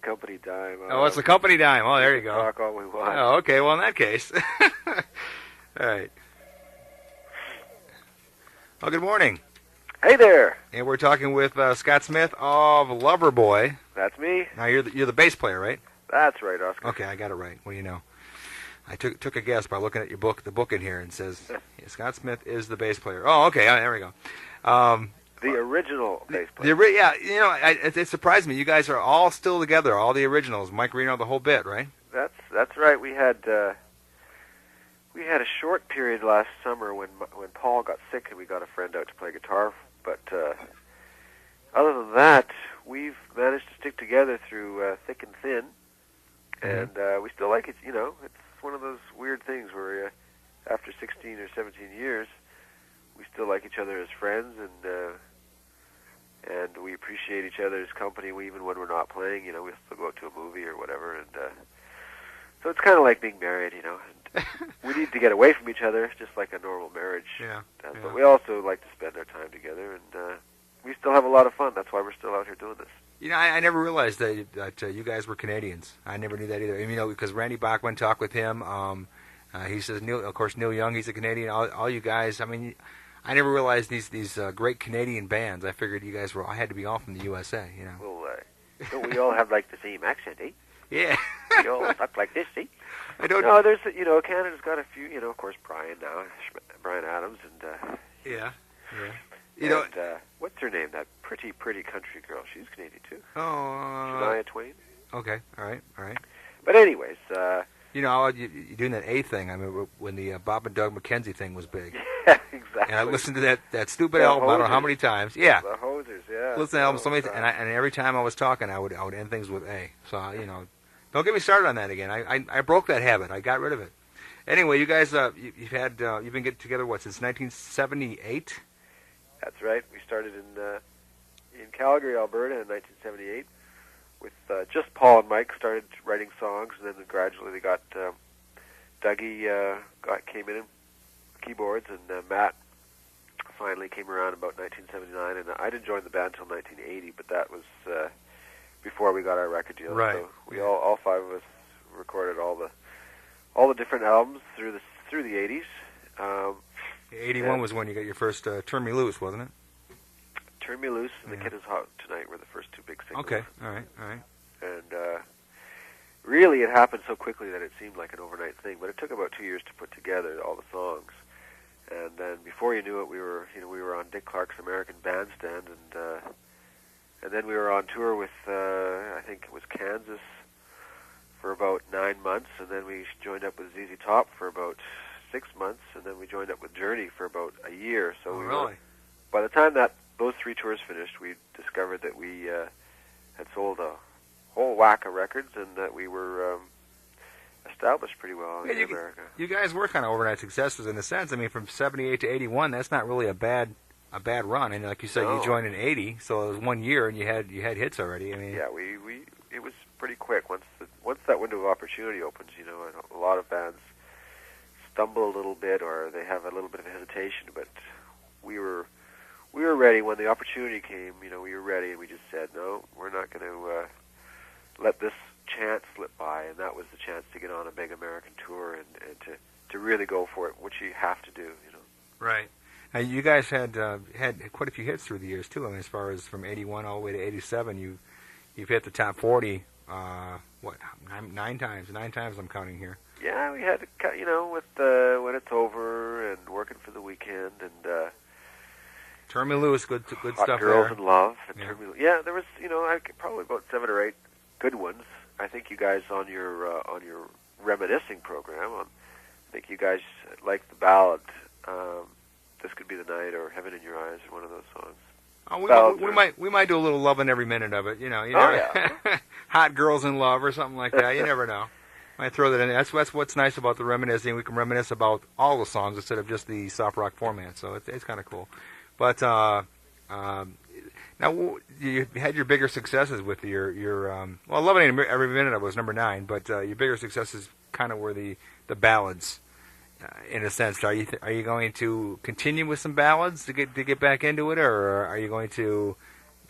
company dime. Oh, it's the company dime. Oh, there you go. Talk all we want. Oh, okay. Well, in that case. All right. Well, good morning. Hey there. And we're talking with Scott Smith of Loverboy. That's me. Now, you're the bass player, right? That's right, Oscar. Okay, I got it right. What do you know? I took a guess by looking at your book, the book in here, and says Scott Smith is the bass player. Oh, okay. There we go. The original bass player. Yeah, you know, it surprised me. You guys are all still together, all the originals. Mike Reno, the whole bit, right? That's right. We had a short period last summer when Paul got sick and we got a friend out to play guitar. But other than that, we've managed to stick together through thick and thin, and we still like it. You know, it's one of those weird things where after 16 or 17 years, we still like each other as friends, and we appreciate each other's company even when we're not playing. You know, we still go out to a movie or whatever, and so it's kind of like being married. You know, and we need to get away from each other, just like a normal marriage. Yeah. But we also like to spend our time together, and we still have a lot of fun. That's why we're still out here doing this. You know, I never realized that you guys were Canadians. I never knew that either. You know, because Randy Bachman talked with him. He says, of course, Neil Young, he's a Canadian. All you guys, I mean, I never realized these great Canadian bands. I figured you guys had to be all from the USA. You know. Well, don't we all have like the same accent, eh? Yeah. We all talk like this, eh? I don't. No, there's Canada's got a few. You know, of course, Brian Adams, and yeah. You know, what's her name? That pretty country girl. She's Canadian too. Oh. Shania Twain. Okay. All right. But anyways, you know, you're doing that A thing. I mean, when the Bob and Doug McKenzie thing was big. Yeah, exactly. And I listened to that stupid album. I don't know how many times. Yeah. The Hosers. Yeah. Listen to the album so many and every time I was talking, I would end things with A. So you know, don't get me started on that again. I broke that habit. I got rid of it. Anyway, you guys, you've been getting together since 1978. That's right. We started in Calgary, Alberta, in 1978, with just Paul and Mike started writing songs, and then gradually they got Dougie came in keyboards, and Matt finally came around about 1979, and I didn't join the band until 1980, but that was before we got our record deal. Right. So we all five of us recorded all the different albums through the 80s. 81 was when you got your first Turn Me Loose, wasn't it? Turn Me Loose and The Kid Is Hot Tonight were the first two big singles. Okay, all right. And really, it happened so quickly that it seemed like an overnight thing. But it took about 2 years to put together all the songs. And then before you knew it, we were on Dick Clark's American Bandstand, and then we were on tour with I think it was Kansas for about 9 months, and then we joined up with ZZ Top for about 6 months, and then we joined up with Journey for about a year. So by the time that those 3 tours finished, we discovered that we had sold a whole whack of records, and that we were established pretty well in America. You guys were kind of overnight successes in a sense. I mean, from 78 to 81, that's not really a bad run. And like you said, you joined in 80, so it was 1 year, and you had hits already. I mean, yeah, it was pretty quick once that window of opportunity opens. You know, a lot of bands stumble a little bit, or they have a little bit of hesitation, but we were ready when the opportunity came. You know, we were ready, and we just said, no, we're not going to let this chance slip by, and that was the chance to get on a big American tour and to really go for it, which you have to do, you know. Right. Now, you guys had quite a few hits through the years too. I mean, as far as from 81 all the way to 87, you've hit the top 40. Nine times? 9 times I'm counting here. Yeah, we had to cut, you know, with When It's Over and Working for the Weekend and Turn Me Loose, good Hot stuff Girls there. in Love. And Yeah. Turn Me Loose. Yeah, there was, you know, probably about 7 or 8 good ones. I think you guys on your reminiscing program, I think you guys liked the ballad This Could Be the Night or Heaven in Your Eyes, or one of those songs. Oh, we might do a little loving every minute of it, you know. Yeah. Hot Girls in Love or something like that. You never know. Might throw that in. That's what's nice about the reminiscing. We can reminisce about all the songs instead of just the soft rock format. So it's kind of cool. But now you had your bigger successes with your Loving Every Minute of it was number 9. But your bigger successes kind of were the ballads. In a sense, are you going to continue with some ballads to get back into it, or are you going to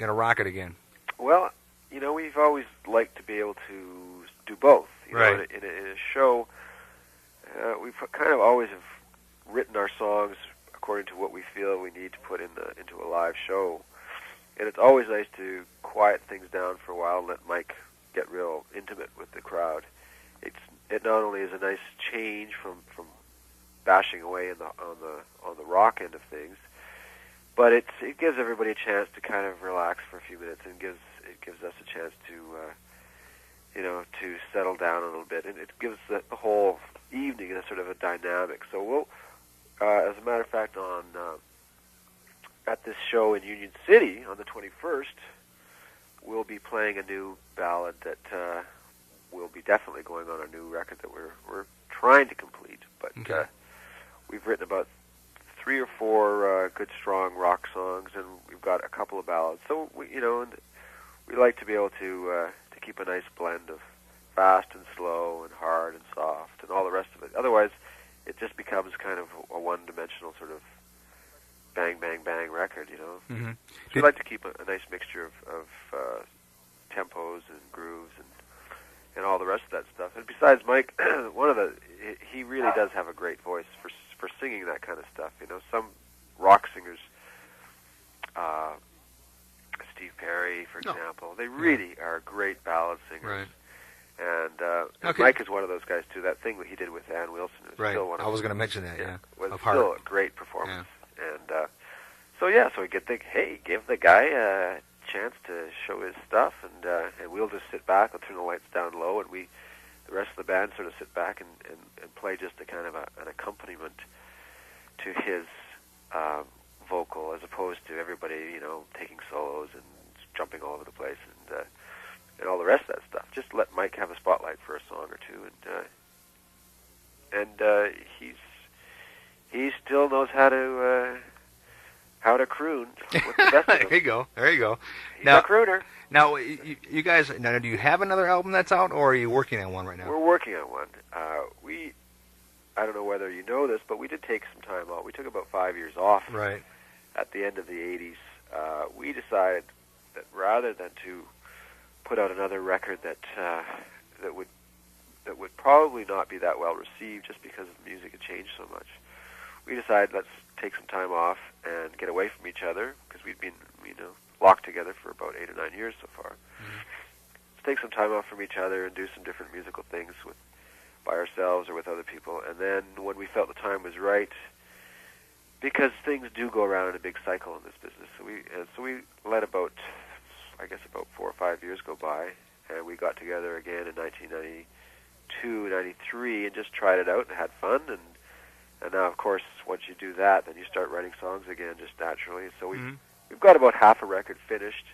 rock it again? Well, we've always liked to be able to do both. Right. In a show, we've kind of always have written our songs according to what we feel we need to put into a live show. And it's always nice to quiet things down for a while and let Mike get real intimate with the crowd. It not only is a nice change from bashing away on the rock end of things, but it gives everybody a chance to kind of relax for a few minutes, and it gives us a chance to to settle down a little bit, and it gives the whole evening a sort of a dynamic. So we'll, as a matter of fact, on at this show in Union City on the 21st, we'll be playing a new ballad that will be definitely going on a new record that we're trying to complete. But we've written about 3 or 4 good, strong rock songs, and we've got a couple of ballads. So and we like to be able to keep a nice blend of fast and slow and hard and soft and all the rest of it. Otherwise, it just becomes kind of a one-dimensional sort of bang, bang, bang record, Mm-hmm. So we like to keep a nice mixture of tempos and grooves and all the rest of that stuff. And besides Mike, he really does have a great voice for singing that kind of stuff. Some rock singers, Steve Perry, for example, they really are great ballad singers. Right. And Mike is one of those guys too. That thing that he did with Ann Wilson is still one of I was going to mention that. Yeah, was of still Heart. a great performance. Yeah. And so we could think, hey, give the guy a chance to show his stuff, and we'll just sit back. We'll turn the lights down low, and the rest of the band sort of sit back and play just a kind of an accompaniment to his vocal, as opposed to everybody taking solos and jumping all over the place and all the rest of that stuff. Just let Mike have a spotlight for a song or two, and he still knows how to croon with the best of them. There you go. He's a crooner. Now, you guys, do you have another album that's out, or are you working on one right now? We're working on one. I don't know whether you know this, but we did take some time off. We took about 5 years off. Right. At the end of the 80s, we decided that rather than to put out another record that would probably not be that well received, just because the music had changed so much, we decided let's take some time off and get away from each other, because we'd been locked together for about 8 or 9 years so far. Mm-hmm. Let's take some time off from each other and do some different musical things by ourselves or with other people. And then when we felt the time was right, because things do go around in a big cycle in this business, so we let about 4 or 5 years go by, and we got together again in 1992, 93, and just tried it out and had fun. And now, of course, once you do that, then you start writing songs again just naturally. So we've got about half a record finished.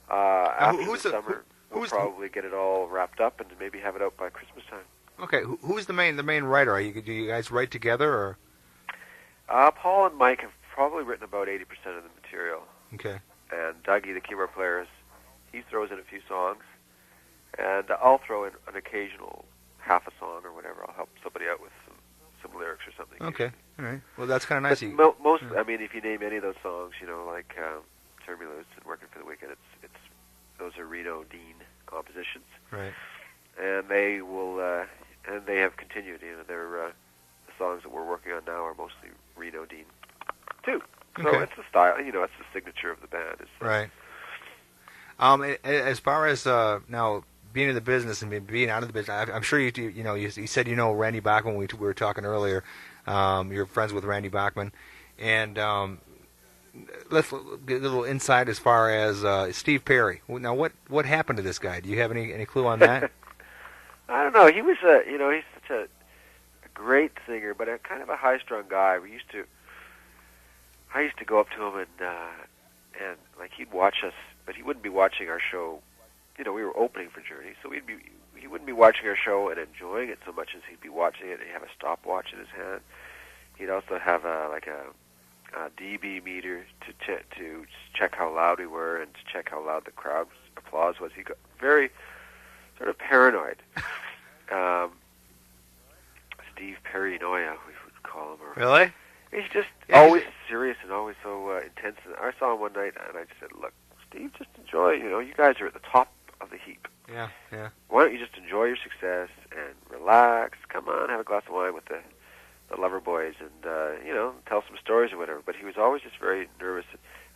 After the summer, we'll probably get it all wrapped up and maybe have it out by Christmas time. Okay, who's the main writer? Do you guys write together, or? Paul and Mike have probably written about 80% of the material. Okay. And Dougie, the keyboard player, he throws in a few songs, and I'll throw in an occasional half a song or whatever. I'll help somebody out with some lyrics or something. Okay, all right. Well, that's kind of nice. Most, I mean, if you name any of those songs, like Turbulence and Working for the Weekend, those are Reno Dean compositions. Right. And they will, and they have continued. They're the songs that we're working on now are mostly Reno Dean too. So it's the style. It's the signature of the band. Right. As far as now being in the business and being out of the business, I'm sure you said Randy Bachman. We were talking earlier. You're friends with Randy Bachman, and let's get a little insight as far as Steve Perry. Now, what happened to this guy? Do you have any clue on that? I don't know. He was he's such a great singer, but a kind of a high-strung guy. I used to go up to him and like he'd watch us, but he wouldn't be watching our show. We were opening for Journey, so he wouldn't be watching our show and enjoying it so much as he'd be watching it. He'd have a stopwatch in his hand. He'd also have a dB meter to check how loud we were and to check how loud the crowd's applause was. He got very sort of paranoid. Steve Perry-noia, we would call him. Really? He's just always serious and always so intense. And I saw him one night, and I just said, "Look, Steve, just enjoy. You guys are at the top of the heap. Yeah, yeah. Why don't you just enjoy your success and relax? Come on, have a glass of wine with the Loverboys and, tell some stories or whatever. But he was always just very nervous.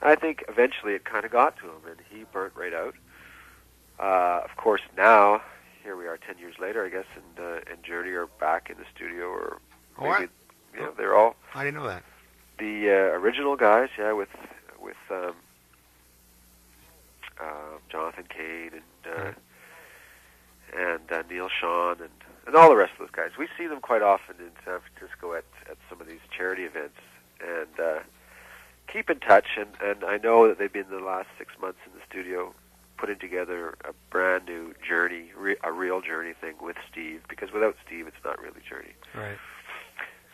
And I think eventually it kind of got to him, and he burnt right out. Of course, now, here we are 10 years later, I guess, and Journey are back in the studio, or maybe, they're all... I didn't know that. The original guys, with Jonathan Kane and Neil Sean and all the rest of those guys. We see them quite often in San Francisco at some of these charity events, and keep in touch. And I know that they've been the last 6 months in the studio putting together a brand new Journey, a real Journey thing with Steve, because without Steve, it's not really Journey. Right.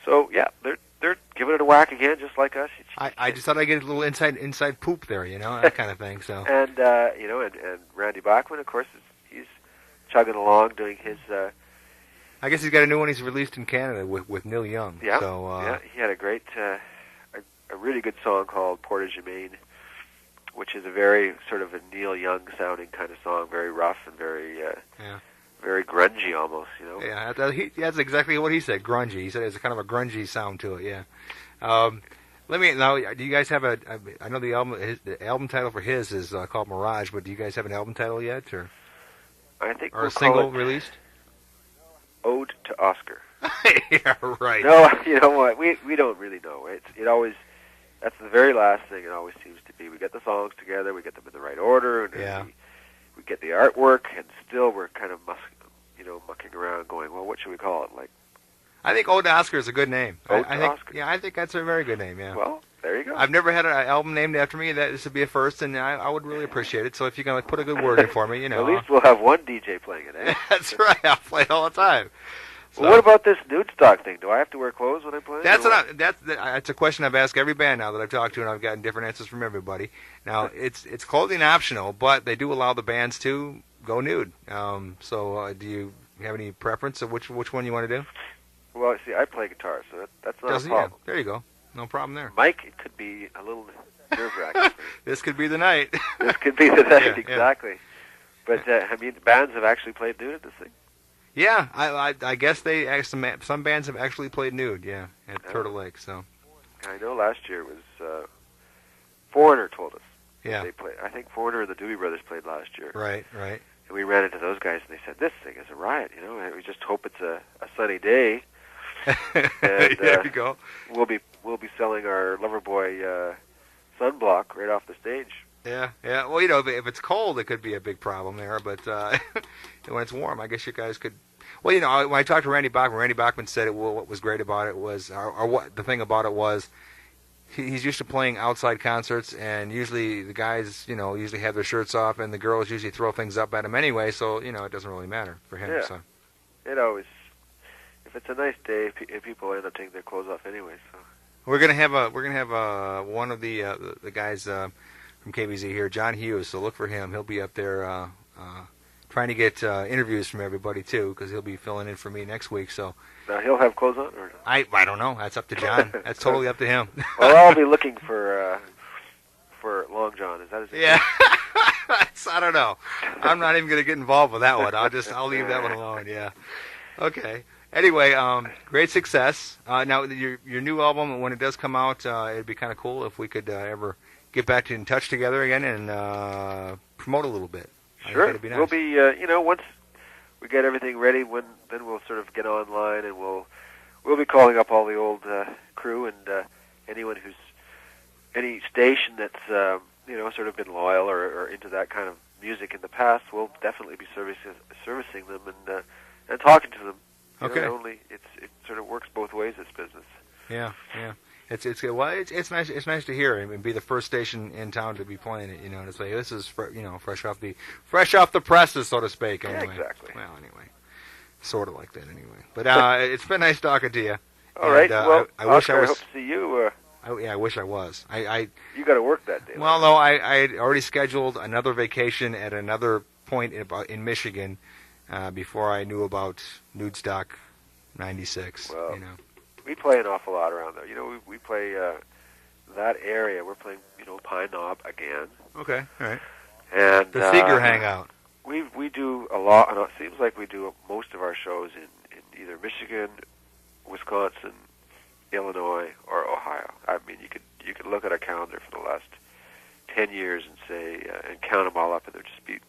So yeah, they're giving it a whack again, just like us. I just thought I'd get a little inside poop there, that kind of thing. So and and Randy Bachman, of course, he's chugging along doing his. I guess he's got a new one he's released in Canada with Neil Young. Yeah, so, he had a great, a really good song called Portage Maine, which is a very sort of a Neil Young sounding kind of song, very rough and very very grungy almost, Yeah, that's exactly what he said, grungy. He said it's kind of a grungy sound to it, yeah. Do you guys have I know the album title for his is called Mirage, but do you guys have an album title yet, or I think a single released? Ode to Oscar. Yeah, right. No, you know what? We don't really know. It always, that's the very last thing it always seems to be. We get the songs together, we get them in the right order, and we get the artwork, and still we're kind of mucking around going, well, what should we call it? Like, I think Ode to Oscar is a good name. Ode to Oscar. Yeah, I think that's a very good name, yeah. Well, there you go. I've never had an album named after me. This would be a first, and I would really appreciate it. So if you can put a good word in for me, At least we'll have one DJ playing it, eh? That's right. I'll play it all the time. So, well, what about this nude stock thing? Do I have to wear clothes when I play? That's a question I've asked every band now that I've talked to, and I've gotten different answers from everybody. Now, it's clothing optional, but they do allow the bands to go nude. So do you have any preference of which one you want to do? Well, see, I play guitar, so that's not a problem. Yeah, there you go. No problem there. Mike, it could be a little nerve-wracking. This could be the night. This could be the night, exactly. Yeah. But bands have actually played nude at this thing. Yeah, I guess some bands have actually played nude. Yeah, at Turtle Lake. So I know last year was Foreigner told us. Yeah, they played. I think Foreigner and the Doobie Brothers played last year. Right. And we ran into those guys, and they said, "This thing is a riot. And we just hope it's a sunny day." And, there you go. We'll be selling our Loverboy sunblock right off the stage. Yeah. Well, if it's cold, it could be a big problem there. But when it's warm, I guess you guys could. Well, when I talked to Randy Bachman said what was great about it was, or what the thing about it was, he's used to playing outside concerts, and usually the guys, usually have their shirts off, and the girls usually throw things up at him anyway. So it doesn't really matter for him. Yeah. So. It always. If it's a nice day, people end up taking their clothes off anyway. So we're gonna have one of the guys from KBZ here, John Hughes. So look for him. He'll be up there trying to get interviews from everybody too, because he'll be filling in for me next week. So now he'll have clothes on, or I don't know. That's up to John. That's totally up to him. Well, I'll be looking for Long John. Is that his name? Yeah. I don't know. I'm not even gonna get involved with that one. I'll leave that one alone. Yeah. Okay. Anyway, great success. Now, your new album, when it does come out, it'd be kind of cool if we could ever get back in touch together again and promote a little bit. Sure. That'd be nice. We'll be, once we get everything ready, then we'll sort of get online, and we'll be calling up all the old crew and anyone who's any station that's sort of been loyal or into that kind of music in the past. We'll definitely be servicing them and talking to them. Okay. It sort of works both ways. This business. Yeah. It's nice. It's nice to hear and be the first station in town to be playing it. To say this is fresh off the presses, so to speak. Anyway. Yeah, exactly. Well, anyway, sort of like that anyway. But it's been nice talking to you. All right. Well, I wish I was. I hope to see you. I wish I was. You got to work that day. Well, no, I had already scheduled another vacation at another point in Michigan. Before I knew about Nudestock 96, well, we play an awful lot around there. Mm-hmm. We play that area. We're playing, Pine Knob again. Okay, all right. And The Seeger Hangout. We do a lot, and it seems like we do most of our shows in either Michigan, Wisconsin, Illinois, or Ohio. I mean, you could look at our calendar for the last 10 years and say and count them all up, and there'd just be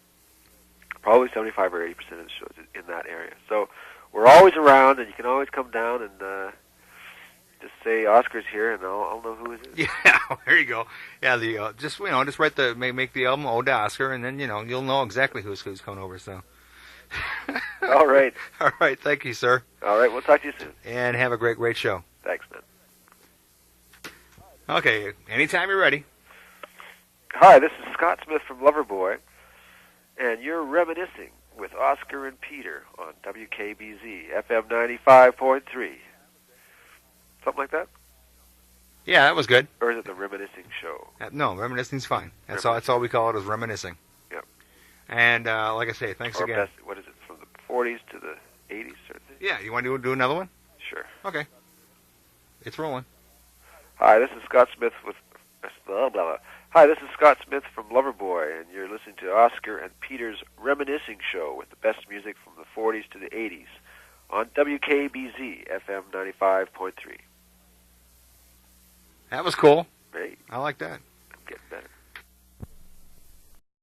probably 75 or 80% of the shows in that area. So we're always around, and you can always come down and just say Oscar's here, and I'll know who it is. Yeah, there you go. Yeah, the just just write make the album Ode to Oscar, and then you'll know exactly who's coming over. So. All right. All right. Thank you, sir. All right. We'll talk to you soon. And have a great show. Thanks, man. Okay. Anytime you're ready. Hi, this is Scott Smith from Loverboy, and you're reminiscing with Oscar and Peter on WKBZ FM 95.3. Something like that? Yeah, that was good. Or is it the Reminiscing Show? No, reminiscing's fine. That's all we call it, is reminiscing. Yep. And like I say, thanks again. Best, what is it, from the 40s to the 80s sort of thing? Yeah, you want to do another one? Sure. Okay. It's rolling. Hi, this is Scott Smith with blah, blah, blah. Hi, this is Scott Smith from Loverboy, and you're listening to Oscar and Peter's Reminiscing Show with the best music from the 40s to the 80s on WKBZ FM 95.3. That was cool. Great. I like that. I'm getting better.